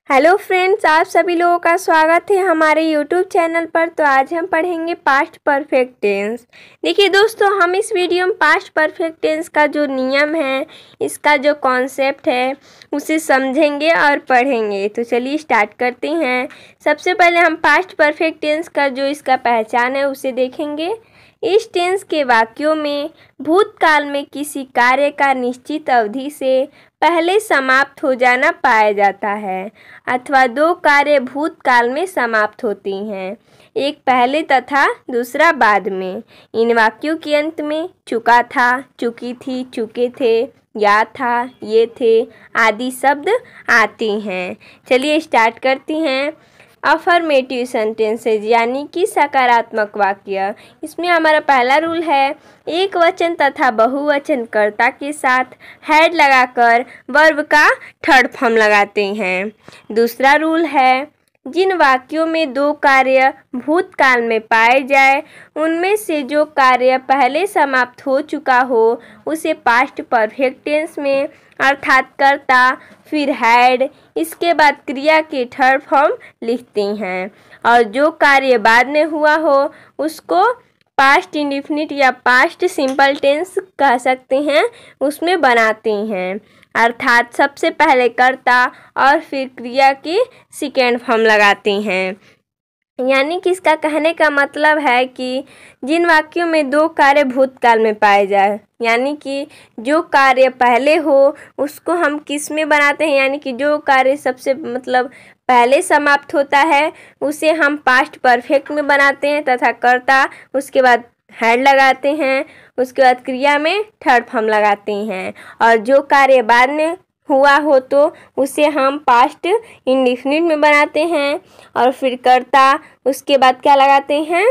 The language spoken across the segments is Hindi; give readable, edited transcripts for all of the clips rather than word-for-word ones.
हेलो फ्रेंड्स, आप सभी लोगों का स्वागत है हमारे यूट्यूब चैनल पर। तो आज हम पढ़ेंगे पास्ट परफेक्ट टेंस। देखिए दोस्तों, हम इस वीडियो में पास्ट परफेक्ट टेंस का जो नियम है, इसका जो कॉन्सेप्ट है, उसे समझेंगे और पढ़ेंगे। तो चलिए स्टार्ट करते हैं। सबसे पहले हम पास्ट परफेक्ट टेंस का जो इसका पहचान है उसे देखेंगे। इस टेंस के वाक्यों में भूतकाल में किसी कार्य का निश्चित अवधि से पहले समाप्त हो जाना पाया जाता है, अथवा दो कार्य भूतकाल में समाप्त होती हैं, एक पहले तथा दूसरा बाद में। इन वाक्यों के अंत में चुका था, चुकी थी, चुके थे, या था, ये थे आदि शब्द आते हैं। चलिए स्टार्ट करती हैं। अफर्मेटिव सेंटेंसेज यानी कि सकारात्मक वाक्य। इसमें हमारा पहला रूल है, एक वचन तथा बहुवचन कर्ता के साथ हैड लगाकर वर्ब का थर्ड फॉर्म लगाते हैं। दूसरा रूल है, जिन वाक्यों में दो कार्य भूतकाल में पाए जाए, उनमें से जो कार्य पहले समाप्त हो चुका हो उसे पास्ट परफेक्ट टेंस में अर्थात कर्ता फिर हैड इसके बाद क्रिया के थर्ड फॉर्म लिखते हैं, और जो कार्य बाद में हुआ हो उसको पास्ट इंडेफिनिट या पास्ट सिंपल टेंस कह सकते हैं, उसमें बनाते हैं। अर्थात सबसे पहले कर्ता और फिर क्रिया के सेकेंड फॉर्म लगाते हैं। यानी कि इसका कहने का मतलब है कि जिन वाक्यों में दो कार्य भूतकाल में पाए जाए, यानी कि जो कार्य पहले हो उसको हम किस में बनाते हैं, यानी कि जो कार्य सबसे पहले समाप्त होता है उसे हम पास्ट परफेक्ट में बनाते हैं, तथा कर्ता उसके बाद हैड लगाते हैं, उसके बाद क्रिया में थर्ड फॉर्म लगाते हैं, और जो कार्य बाद में हुआ हो तो उसे हम पास्ट इंडेफिनिट में बनाते हैं, और फिर कर्ता उसके बाद क्या लगाते हैं,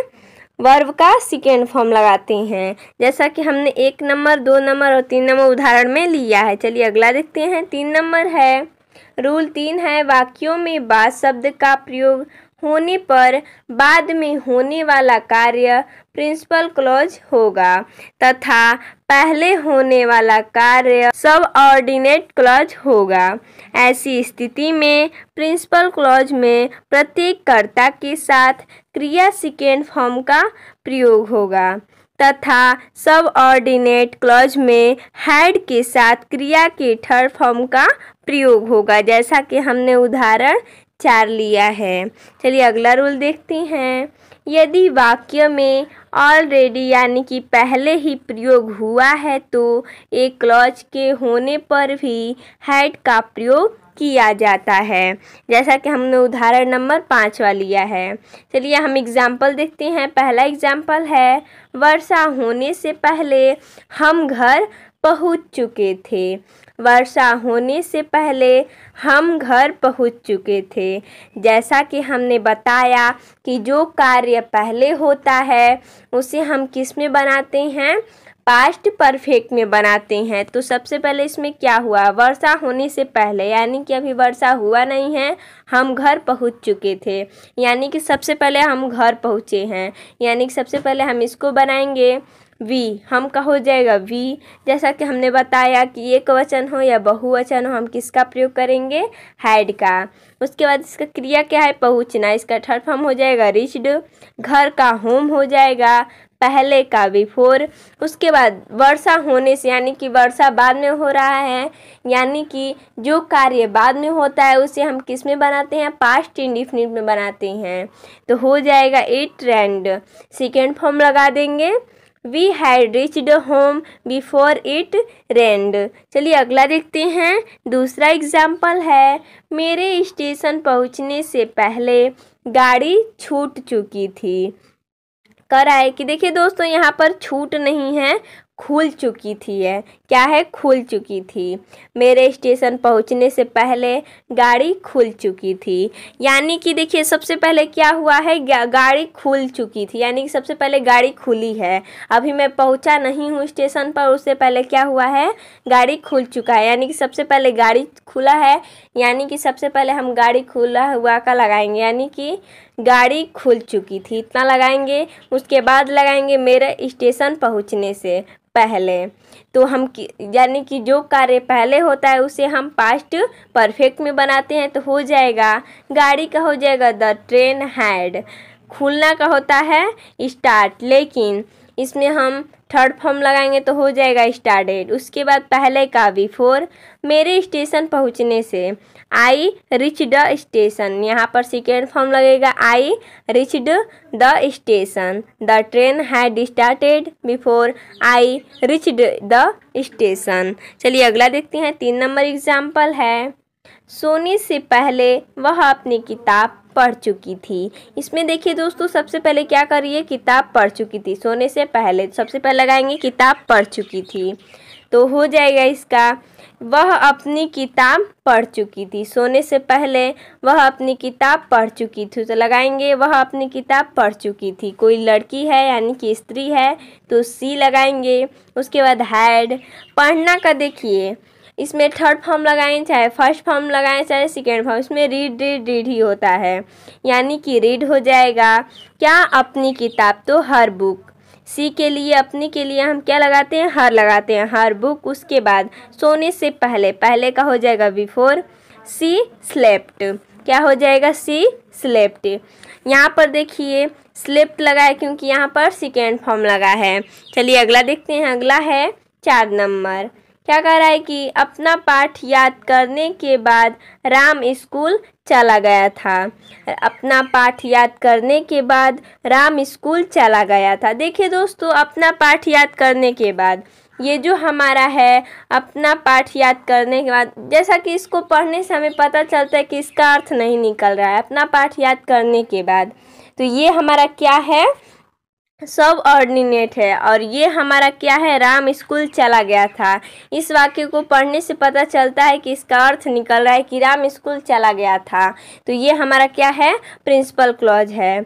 वर्ब का सेकेंड फॉर्म लगाते हैं, जैसा कि हमने 1 नंबर, 2 नंबर और 3 नंबर उदाहरण में लिया है। चलिए अगला देखते हैं। 3 नंबर है, रूल 3 है, वाक्यों में बाद शब्द का प्रयोग होने पर बाद में होने वाला कार्य प्रिंसिपल क्लॉज होगा तथा पहले होने वाला कार्य सबऑर्डिनेट क्लॉज होगा। ऐसी स्थिति में प्रिंसिपल क्लॉज में प्रत्येक कर्ता के साथ क्रिया सेकेंड फॉर्म का प्रयोग होगा तथा सबऑर्डिनेट क्लॉज में हैड के साथ क्रिया के थर्ड फॉर्म का प्रयोग होगा, जैसा कि हमने उदाहरण 4 लिया है। चलिए अगला रूल देखते हैं। यदि वाक्य में ऑलरेडी यानी कि पहले ही प्रयोग हुआ है तो एक क्लॉज के होने पर भी हैड का प्रयोग किया जाता है, जैसा कि हमने उदाहरण नंबर 5 लिया है। चलिए हम एग्जाम्पल देखते हैं। पहला एग्जाम्पल है, वर्षा होने से पहले हम घर पहुंच चुके थे। वर्षा होने से पहले हम घर पहुंच चुके थे। जैसा कि हमने बताया कि जो कार्य पहले होता है उसे हम किस में बनाते हैं, पास्ट परफेक्ट में बनाते हैं। तो सबसे पहले इसमें क्या हुआ, वर्षा होने से पहले, यानी कि अभी वर्षा हुआ नहीं है, हम घर पहुंच चुके थे, यानी कि सबसे पहले हम घर पहुंचे हैं, यानी कि सबसे पहले हम इसको बनाएंगे वी, हम का हो जाएगा वी। जैसा कि हमने बताया कि एक वचन हो या बहुवचन हो, हम किसका प्रयोग करेंगे, हैड का। उसके बाद इसका क्रिया क्या है, पहुंचना, इसका थर्ड फॉर्म हो जाएगा रीच्ड। घर का होम हो जाएगा, पहले का बिफोर। उसके बाद वर्षा होने से, यानी कि वर्षा बाद में हो रहा है, यानी कि जो कार्य बाद में होता है उसे हम किस में बनाते हैं, पास्ट इंडेफिनिट में बनाते हैं। तो हो जाएगा इट रेन्ड, सेकेंड फॉर्म लगा देंगे, we had reached home before it rained. चलिए अगला देखते हैं। दूसरा एग्जाम्पल है, मेरे स्टेशन पहुंचने से पहले गाड़ी छूट चुकी थी। कर आए कि देखिए दोस्तों, यहाँ पर छूट नहीं है, खुल चुकी थी है। क्या है, खुल चुकी थी। मेरे स्टेशन पहुंचने से पहले गाड़ी खुल चुकी थी, यानी कि देखिए सबसे पहले क्या हुआ है, गाड़ी खुल चुकी थी, यानी कि सबसे पहले गाड़ी खुली है। अभी मैं पहुंचा नहीं हूँ स्टेशन पर, उससे पहले क्या हुआ है, गाड़ी खुल चुका है, यानी कि सबसे पहले गाड़ी खुला है, यानी कि सबसे पहले हम गाड़ी खुला हुआ का लगाएंगे, यानी कि गाड़ी खुल चुकी थी, इतना लगाएंगे। उसके बाद लगाएंगे मेरे स्टेशन पहुंचने से पहले। तो हम यानी कि जो कार्य पहले होता है उसे हम पास्ट परफेक्ट में बनाते हैं, तो हो जाएगा गाड़ी का हो जाएगा द ट्रेन हैड। खुलना का होता है स्टार्ट, लेकिन इसमें हम थर्ड फॉर्म लगाएंगे तो हो जाएगा स्टार्टेड। उसके बाद पहले का बिफोर, मेरे स्टेशन पहुंचने से आई रिच्ड द स्टेशन, यहाँ पर सेकेंड फॉर्म लगेगा I reached the station. The train had started before I reached the station. चलिए अगला देखते हैं। 3 नंबर एग्जाम्पल है, सोने से पहले वह अपनी किताब पढ़ चुकी थी। इसमें देखिए दोस्तों, सबसे पहले क्या करिए, किताब पढ़ चुकी थी। सोने से पहले सबसे पहले लगाएंगे किताब पढ़ चुकी थी, तो हो जाएगा इसका वह अपनी किताब पढ़ चुकी थी। सोने से पहले वह अपनी किताब पढ़ चुकी थी, तो लगाएंगे वह अपनी किताब पढ़ चुकी थी। कोई लड़की है यानी कि स्त्री है तो सी लगाएंगे। उसके बाद हैड, पढ़ना का देखिए इसमें थर्ड फॉर्म लगाएं चाहे फर्स्ट फॉर्म लगाएं चाहे सेकेंड फॉर्म, इसमें रीड ही होता है, यानी कि रीड हो जाएगा क्या, अपनी किताब, तो हर बुक। सी के लिए अपनी के लिए हम क्या लगाते हैं, हर लगाते हैं, हर बुक। उसके बाद सोने से पहले, पहले का हो जाएगा बिफोर। सी स्लेप्ट, क्या हो जाएगा, सी स्लेप्ट। यहाँ पर देखिए स्लेप्ट लगा है क्योंकि यहाँ पर सेकेंड फॉर्म लगा है। चलिए अगला देखते हैं। अगला है 4 नंबर, क्या कह रहा है कि अपना पाठ याद करने के बाद राम स्कूल चला गया था। अपना पाठ याद करने के बाद राम स्कूल चला गया था। देखिए दोस्तों, अपना पाठ याद करने के बाद, ये जो हमारा है अपना पाठ याद करने के बाद, जैसा कि इसको पढ़ने से हमें पता चलता है कि इसका अर्थ नहीं निकल रहा है। अपना पाठ याद करने के बाद, तो ये हमारा क्या है, सब ऑर्डिनेट है। और ये हमारा क्या है, राम स्कूल चला गया था। इस वाक्य को पढ़ने से पता चलता है कि इसका अर्थ निकल रहा है कि राम स्कूल चला गया था। तो ये हमारा क्या है, प्रिंसिपल क्लॉज है।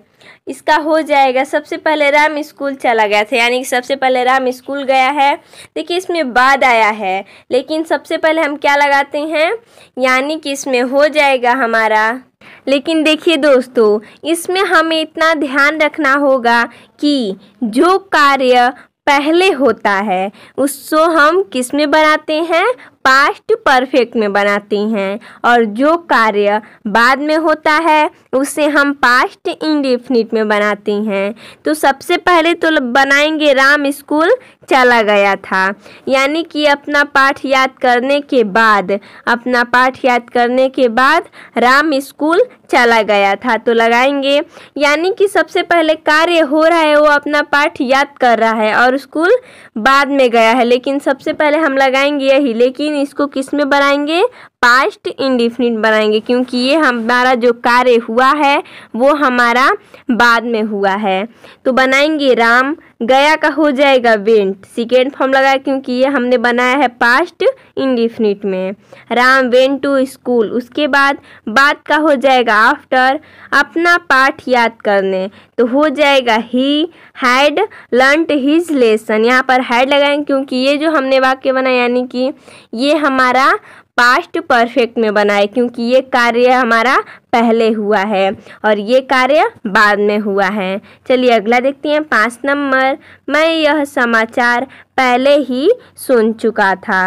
इसका हो जाएगा सबसे पहले राम स्कूल चला गया था, यानी कि सबसे पहले राम स्कूल गया है। देखिए इसमें बाद आया है, लेकिन सबसे पहले हम क्या लगाते हैं, यानी कि इसमें हो जाएगा हमारा। लेकिन देखिए दोस्तों, इसमें हमें इतना ध्यान रखना होगा कि जो कार्य पहले होता है उसको हम किस में बनाते हैं, पास्ट परफेक्ट में बनाते हैं, और जो कार्य बाद में होता है उसे हम पास्ट इंडेफिनिट में बनाते हैं। तो सबसे पहले तो बनाएंगे राम स्कूल चला गया था, यानी कि अपना पाठ याद करने के बाद, अपना पाठ याद करने के बाद राम स्कूल चला गया था, तो लगाएंगे, यानी कि सबसे पहले कार्य हो रहा है वो अपना पाठ याद कर रहा है और स्कूल बाद में गया है, लेकिन सबसे पहले हम लगाएंगे यही। लेकिन इसको किस में बनाएंगे, पास्ट इंडेफिनिट बनाएंगे, क्योंकि ये हमारा जो कार्य हुआ है वो हमारा बाद में हुआ है। तो बनाएंगे राम, गया का हो जाएगा वेंट, सेकेंड फॉर्म लगाया क्योंकि ये हमने बनाया है पास्ट इंडेफिनिट में। राम वेंट टू स्कूल, उसके बाद का हो जाएगा आफ्टर, अपना पाठ याद करने, तो हो जाएगा he had learned his lesson. यहाँ पर हैड लगाएंगे क्योंकि ये जो हमने वाक्य बनाया, यानी कि ये हमारा पास्ट परफेक्ट में बनाए, क्योंकि ये कार्य हमारा पहले हुआ है और ये कार्य बाद में हुआ है। चलिए अगला देखते हैं 5 नंबर, मैं यह समाचार पहले ही सुन चुका था।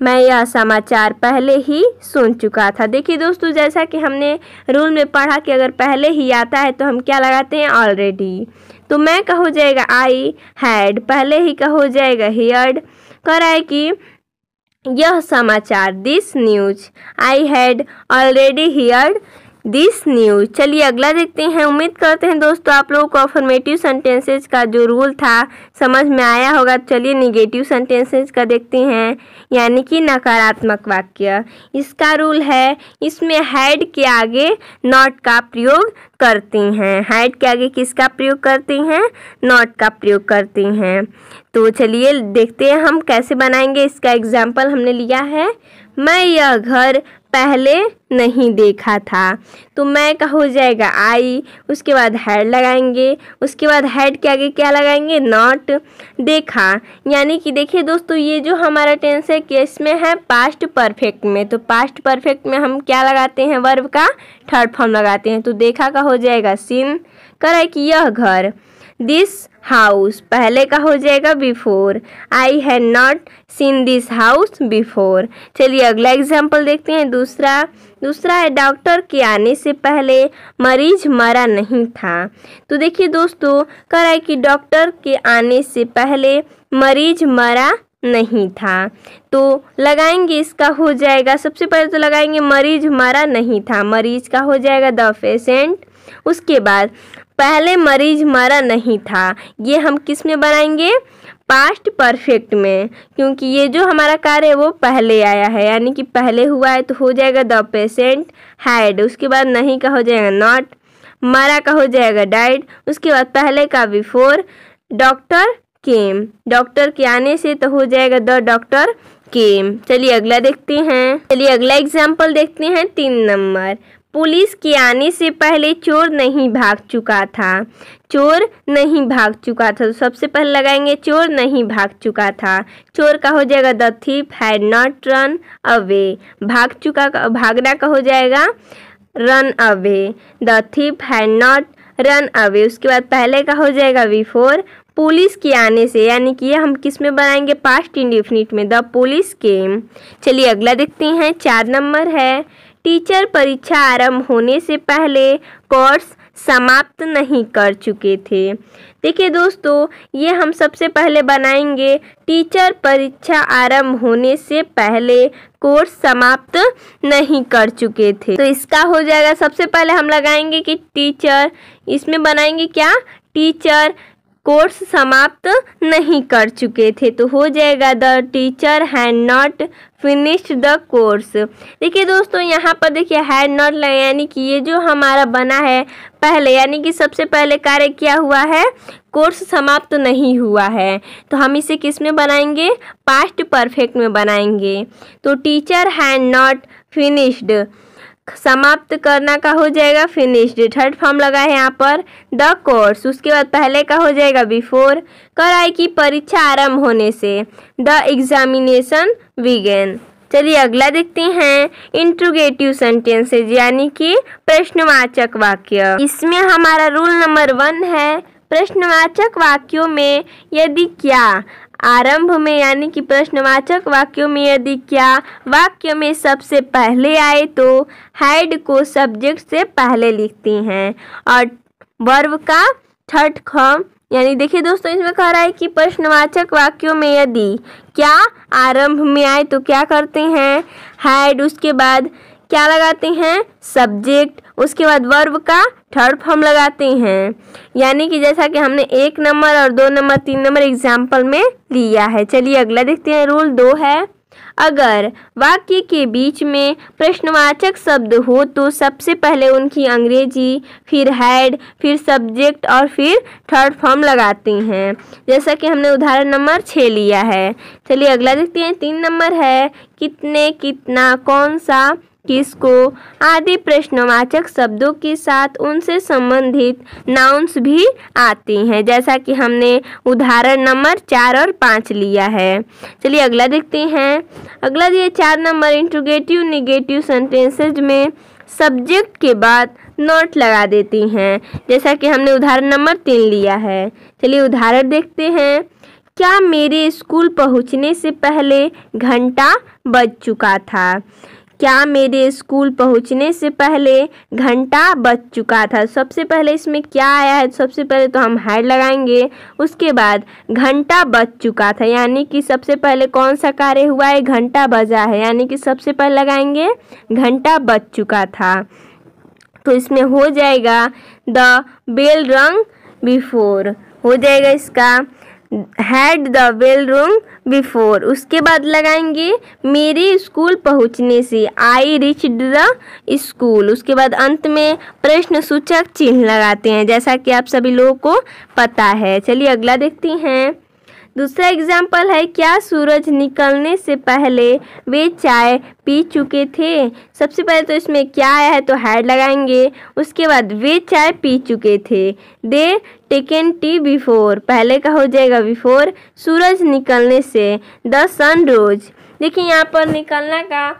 मैं यह समाचार पहले ही सुन चुका था। देखिए दोस्तों, जैसा कि हमने रूल में पढ़ा कि अगर पहले ही आता है तो हम क्या लगाते हैं, ऑलरेडी। तो मैं का हो जाएगा आई हैड, पहले ही का हो जाएगा हियर्ड। कह रहा है कि यह समाचार, this news, I had already heard this news. चलिए अगला देखते हैं। उम्मीद करते हैं दोस्तों आप लोगों को अफर्मेटिव सेंटेंसेस का जो रूल था समझ में आया होगा। चलिए निगेटिव सेंटेंसेस का देखते हैं, यानी कि नकारात्मक वाक्य। इसका रूल है, इसमें हैड के आगे नॉट का प्रयोग करते हैं। हैड के आगे किसका प्रयोग करते हैं, नॉट का प्रयोग करते हैं। तो चलिए देखते हैं हम कैसे बनाएंगे। इसका एग्जाम्पल हमने लिया है, मैं यह घर पहले नहीं देखा था। तो मैं का हो जाएगा आई, उसके बाद हैड लगाएंगे, उसके बाद हैड के आगे क्या लगाएंगे, नॉट देखा। यानी कि देखिए दोस्तों, ये जो हमारा टेंस है किस में है, पास्ट परफेक्ट में। तो पास्ट परफेक्ट में हम क्या लगाते हैं, वर्ब का थर्ड फॉर्म लगाते हैं। तो देखा का हो जाएगा सीन, करा कि यह घर, दिस हाउस पहले का हो जाएगा before, I had not seen this house before. चलिए अगला एग्जाम्पल देखते हैं। दूसरा है डॉक्टर के आने से पहले मरीज मरा नहीं था। तो देखिए दोस्तों, कह रहा है कि डॉक्टर के आने से पहले मरीज मरा नहीं था। तो लगाएंगे, इसका हो जाएगा, सबसे पहले तो लगाएंगे मरीज मरा नहीं था, मरीज का हो जाएगा द पेशेंट। उसके बाद पहले मरीज मरा नहीं था, ये हम किस में बनाएंगे, पास्ट परफेक्ट में, क्योंकि ये जो हमारा कार्य है वो पहले आया है, यानी कि पहले हुआ है। तो हो जाएगा द पेशेंट हैड, उसके बाद नहीं का हो जाएगा नॉट, मरा का हो जाएगा डाइड, उसके बाद पहले का बिफोर, डॉक्टर केम, डॉक्टर के आने से तो हो जाएगा द डॉक्टर केम। चलिए अगला देखते हैं। चलिए अगला एग्जाम्पल देखते हैं 3 नंबर। पुलिस के आने से पहले चोर नहीं भाग चुका था, चोर नहीं भाग चुका था। तो सबसे पहले लगाएंगे चोर नहीं भाग चुका था, चोर का हो जाएगा the thief had not run away, भाग चुका का, भागना का हो जाएगा run away, the thief had not run away. उसके बाद पहले का हो जाएगा बिफोर, पुलिस के आने से, यानी कि ये हम किस में बनाएंगे, पास्ट इंडेफिनिट में, द पुलिस केम। चलिए अगला देखते हैं। 4 नंबर है, टीचर परीक्षा आरंभ होने से पहले कोर्स समाप्त नहीं कर चुके थे। देखिए दोस्तों, ये हम सबसे पहले बनाएंगे टीचर परीक्षा आरंभ होने से पहले कोर्स समाप्त नहीं कर चुके थे। तो इसका हो जाएगा, सबसे पहले हम लगाएंगे कि टीचर, इसमें बनाएंगे क्या, टीचर कोर्स समाप्त नहीं कर चुके थे। तो हो जाएगा the teacher had not finished the course. देखिए दोस्तों, यहाँ पर देखिए हैड नॉट लगा, यानी कि ये जो हमारा बना है पहले, यानी कि सबसे पहले कार्य क्या हुआ है, कोर्स समाप्त नहीं हुआ है। तो हम इसे किस में बनाएंगे, पास्ट परफेक्ट में बनाएंगे। तो टीचर हैड नॉट फिनिश्ड, समाप्त करना का हो जाएगा फिनिश्ड, थर्ड फॉर्म लगा है यहाँ पर द कोर्स। उसके बाद पहले का हो जाएगा बिफोर, कर आए कि परीक्षा आरंभ होने से, द एग्जामिनेशन बिगेन। चलिए अगला देखते हैं, इंट्रोगेटिव सेंटेंसेज, यानी कि प्रश्नवाचक वाक्य। इसमें हमारा रूल नंबर 1 है, प्रश्नवाचक वाक्यों में यदि क्या, आरंभ में यानी कि प्रश्नवाचक वाक्यों में यदि क्या वाक्य में सबसे पहले आए तो हैड को सब्जेक्ट से पहले लिखती हैं, और वर्ब का थर्ड फॉर्म, यानी देखिए दोस्तों, इसमें कह रहा है कि प्रश्नवाचक वाक्यों में यदि क्या आरंभ में आए तो क्या करते हैं, हैड, उसके बाद क्या लगाते हैं, सब्जेक्ट, उसके बाद वर्ब का थर्ड फॉर्म लगाते हैं। यानी कि जैसा कि हमने 1 नंबर और 2 नंबर 3 नंबर एग्जाम्पल में लिया है। चलिए अगला देखते हैं। रूल 2 है, अगर वाक्य के बीच में प्रश्नवाचक शब्द हो तो सबसे पहले उनकी अंग्रेजी, फिर हैड, फिर सब्जेक्ट और फिर थर्ड फॉर्म लगाते हैं, जैसा कि हमने उदाहरण नंबर 6 लिया है। चलिए अगला देखते हैं। 3 नंबर है, कितने, कितना, कौन सा, किसको आदि प्रश्नवाचक शब्दों के साथ उनसे संबंधित नाउन्स भी आते हैं, जैसा कि हमने उदाहरण नंबर 4 और 5 लिया है। चलिए अगला देखते हैं। अगला दिए 4 नंबर, इंट्रोगेटिव नेगेटिव सेंटेंसेज में सब्जेक्ट के बाद नॉट लगा देती हैं, जैसा कि हमने उदाहरण नंबर 3 लिया है। चलिए उदाहरण देखते हैं। क्या मेरे स्कूल पहुंचने से पहले घंटा बज चुका था, क्या मेरे स्कूल पहुंचने से पहले घंटा बज चुका था। सबसे पहले इसमें क्या आया है, सबसे पहले तो हम हैड लगाएंगे, उसके बाद घंटा बज चुका था, यानी कि सबसे पहले कौन सा कार्य हुआ है, घंटा बजा है, यानी कि सबसे पहले लगाएंगे घंटा बज चुका था। तो इसमें हो जाएगा द बेल रंग बिफोर, हो जाएगा इसका हैड द बेल रंग बिफोर। उसके बाद लगाएंगे मेरे स्कूल पहुंचने से, आई रीच्ड द स्कूल। उसके बाद अंत में प्रश्न सूचक चिन्ह लगाते हैं, जैसा कि आप सभी लोगों को पता है। चलिए अगला देखते हैं। दूसरा एग्जाम्पल है, क्या सूरज निकलने से पहले वे चाय पी चुके थे। सबसे पहले तो इसमें क्या आया है तो हैड लगाएंगे, उसके बाद वे चाय पी चुके थे। दे टेकन टी बिफोर, पहले का हो जाएगा बिफोर, सूरज निकलने से, द सन रोज। देखिए यहाँ पर निकलना का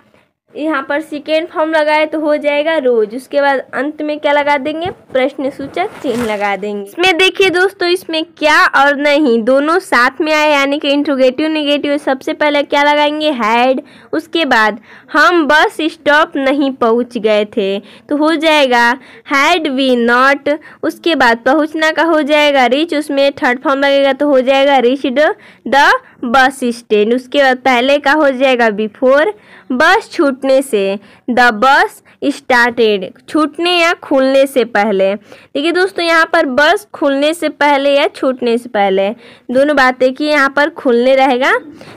यहाँ पर सेकेंड फॉर्म लगाए तो हो जाएगा रोज। उसके बाद अंत में क्या लगा देंगे, प्रश्न सूचक चिन्ह लगा देंगे। इसमें देखिए दोस्तों, इसमें क्या और नहीं दोनों साथ में आए, यानी कि इंट्रोगेटिव नेगेटिव। सबसे पहले क्या लगाएंगे, हैड। उसके बाद हम बस स्टॉप नहीं पहुंच गए थे तो हो जाएगा हैड वी नॉट। उसके बाद पहुंचना का हो जाएगा रीच, उसमें थर्ड फॉर्म लगेगा तो हो जाएगा रीच्ड द बस स्टैंड। उसके बाद पहले का हो जाएगा बिफोर, बस छूटने से, द बस स्टार्टेड, छूटने या खुलने से पहले। देखिए दोस्तों, यहाँ पर बस खुलने से पहले या छूटने से पहले दोनों बातें की, यहाँ पर खुलने रहेगा।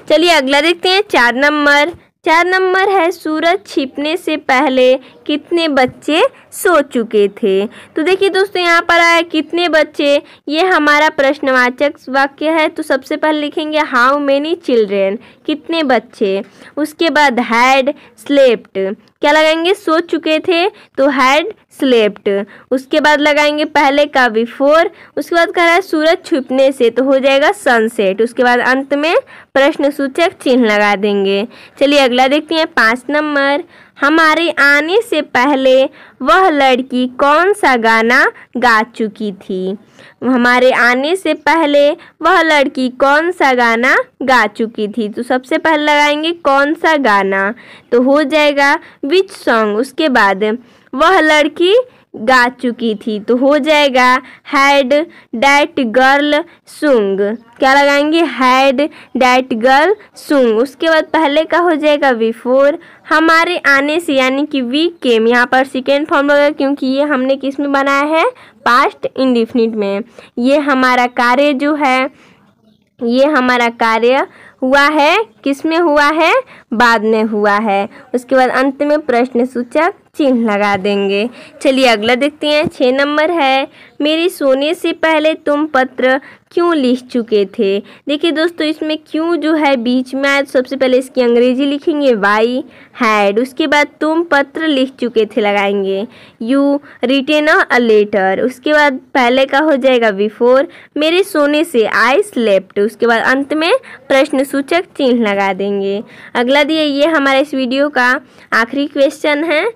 चलिए अगला देखते हैं, 4 नंबर। 4 नंबर है, सूरज छिपने से पहले कितने बच्चे सो चुके थे। तो देखिए दोस्तों, यहाँ पर आया कितने बच्चे, ये हमारा प्रश्नवाचक वाक्य है। तो सबसे पहले लिखेंगे हाउ मेनी चिल्ड्रेन, कितने बच्चे। उसके बाद हैड स्लेप्ट, क्या लगाएंगे, सो चुके थे तो हैड स्लेप्ट। उसके बाद लगाएंगे पहले का बिफोर। उसके बाद कह रहा है सूरज छुपने से तो हो जाएगा सनसेट। उसके बाद अंत में प्रश्न सूचक चिन्ह लगा देंगे। चलिए अगला देखते हैं, 5 नंबर। हमारे आने से पहले वह लड़की कौन सा गाना गा चुकी थी। हमारे आने से पहले वह लड़की कौन सा गाना गा चुकी थी। तो सबसे पहले लगाएंगे कौन सा गाना तो हो जाएगा विच सॉन्ग। उसके बाद वह लड़की गा चुकी थी तो हो जाएगा हैड दैट गर्ल सुंग, क्या लगाएंगे, हैड दैट गर्ल सुंग। उसके बाद पहले का हो जाएगा बिफोर, हमारे आने से यानी कि वी केम, यहाँ पर सेकेंड फॉर्म लगेगा क्योंकि ये हमने किस में बनाया है, पास्ट इंडेफिनिट में। ये हमारा कार्य जो है, ये हमारा कार्य हुआ है, किस में हुआ है, बाद में हुआ है। उसके बाद अंत में प्रश्न सूचक चिन्ह लगा देंगे। चलिए अगला देखते हैं, 6 नंबर है, मेरे सोने से पहले तुम पत्र क्यों लिख चुके थे। देखिए दोस्तों, इसमें क्यों जो है बीच में आया तो सबसे पहले इसकी अंग्रेजी लिखेंगे वाई हैड। उसके बाद तुम पत्र लिख चुके थे लगाएंगे यू रिटेन अ लेटर। उसके बाद पहले का हो जाएगा बिफोर, मेरे सोने से आई स्लेप्ट। उसके बाद अंत में प्रश्न सूचक चिन्ह लगा देंगे। अगला दिए, ये हमारे इस वीडियो का आखिरी क्वेश्चन है,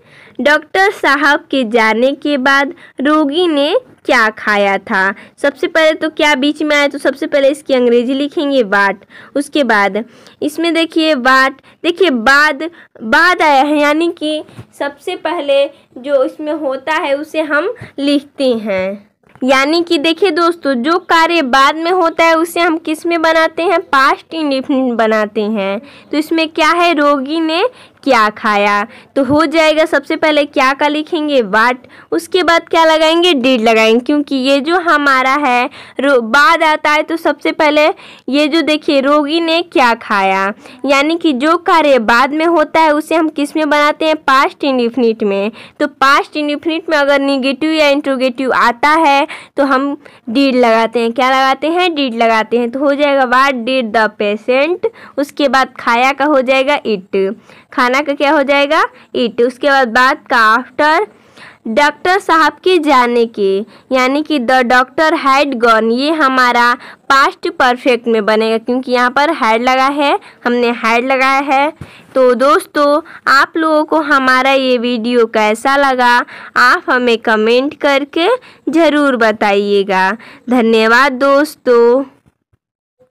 डॉक्टर साहब के जाने के बाद रोगी ने क्या खाया था। सबसे पहले तो क्या बीच में आया तो सबसे पहले इसकी अंग्रेजी लिखेंगे वाट। उसके बाद इसमें देखिए वाट, देखिए बाद आया है, यानी कि सबसे पहले जो इसमें होता है उसे हम लिखते हैं। यानी कि देखिए दोस्तों, जो कार्य बाद में होता है उसे हम किस में बनाते हैं, पास्ट इंडेफिनिट बनाते हैं। तो इसमें क्या है, रोगी ने क्या खाया तो हो जाएगा सबसे पहले क्या का लिखेंगे वाट। उसके बाद क्या लगाएंगे, डिड लगाएंगे, क्योंकि ये जो हमारा है बाद आता है तो सबसे पहले ये जो देखिए रोगी ने क्या खाया, यानी कि जो कार्य बाद में होता है उसे हम किस में बनाते हैं, पास्ट इंडेफिनिट में। तो पास्ट इंडेफिनिट में अगर निगेटिव या इंट्रोगेटिव आता है तो हम डिड लगाते हैं, क्या लगाते हैं, डिड लगाते हैं। तो हो जाएगा वाट डिड द पेशेंट। उसके बाद खाया का हो जाएगा इट, खाना का क्या हो जाएगा, इट। उसके बाद का आफ्टर, डॉक्टर साहब के जाने के, यानी कि द डॉक्टर हैड गॉन, ये हमारा पास्ट परफेक्ट में बनेगा क्योंकि यहाँ पर हैड लगा है, हमने हैड लगाया है। तो दोस्तों, आप लोगों को हमारा ये वीडियो कैसा लगा आप हमें कमेंट करके ज़रूर बताइएगा। धन्यवाद दोस्तों।